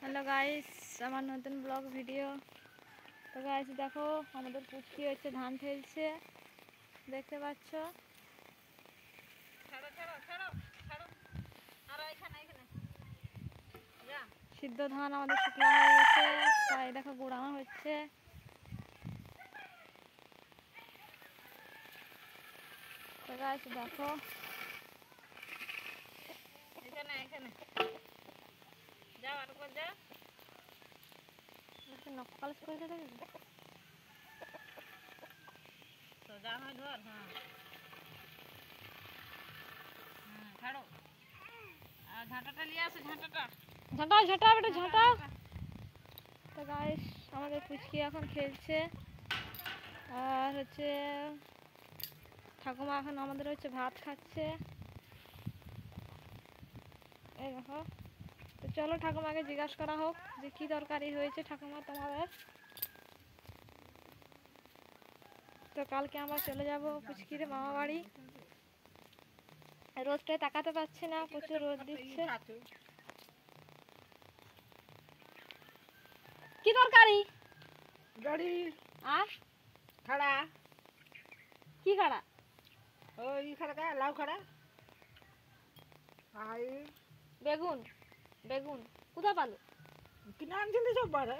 Hello guys, আমার নতুন blog video. তো গাইস দেখো, আমাদের পুচকি হচ্ছে ধান ফেলছে, দেখতে পাচ্ছ। সিদ্ধ ধান আমাদের শুকনো হয়ে গেছে, তাই দেখো গুঁড়ানো হচ্ছে। তো গাইস দেখো, নকল করে দেবে তো যা হয় ধর। হ্যাঁ ছাড়ো, আর ঝাঁটাটা নিয়ে আসো, ঝাঁটা ঝাঁটা বেটা ঝাঁটা। তো গাইস আমাদের পুচকি এখন খেলছে, আর হচ্ছে ঠাকুমা এখন আমাদের হচ্ছে ভাত খাচ্ছে, এই দেখো। তো চলো ঠাকুমাকে জিজ্ঞাসা করা হোক যে কি তরকারি হয়েছে ঠাকুমা তোমাদের। তো কালকে আমরা চলে যাব পুচকির মামা বাড়ি। রোদটায় তাকাতে পারছি না, প্রচুর রোদ দিচ্ছে। কি তরকারি? গাড়ি আর খাড়া, কি খাড়া? ওই খাড়া লাউ খাড়া, আর বেগুন। বেগুন কোথা পালো? কিনে আনছিলি সব বারে।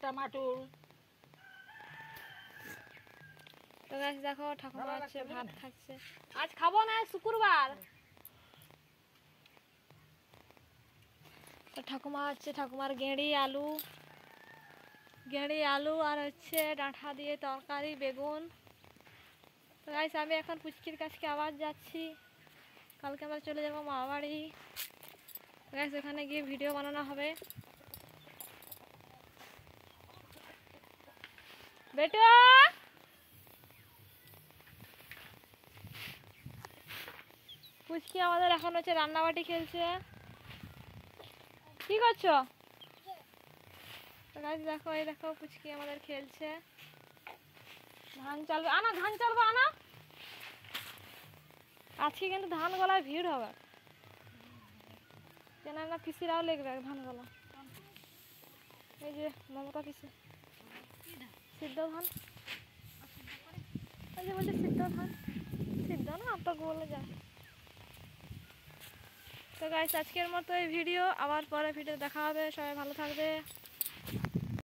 টমাটোর। তো গাছ দেখো ঠাকুমা হচ্ছে ভাত খাচ্ছে। আজ খাবো না, শুক্রবার। তো ঠাকুমা হচ্ছে ঠাকুমার গেঁড়ি আলু আর হচ্ছে ডাঁটা দিয়ে তরকারি বেগুন। তো গাইস আমি এখন পুচকির কাছকে আবার যাচ্ছি, কালকে আমরা চলে যাবো মামা বাড়ি। গাইস ওখানে গিয়ে ভিডিও বানানো হবে। বেটা পুচকি আমাদের এখন হচ্ছে রান্নাবাটি খেলছে। কি করছো? তো গাইস দেখো, এই দেখো পুচকি আমাদের খেলছে। ধান চালবে আনা, ধান চালবো আনা। আজকে কিন্তু ধান গলায় ভিড় হবে, কেন না পিসিরাও লেগবে ধান গলা। এই যে মমতা পিসি সিদ্ধ ধান, এই যে বলছে সিদ্ধ ধান, সিদ্ধ না তো বলে যায়। তো গাইস আজকের মতো এই ভিডিও, আবার পরে ভিডিও দেখা হবে। সবাই ভালো থাকবে।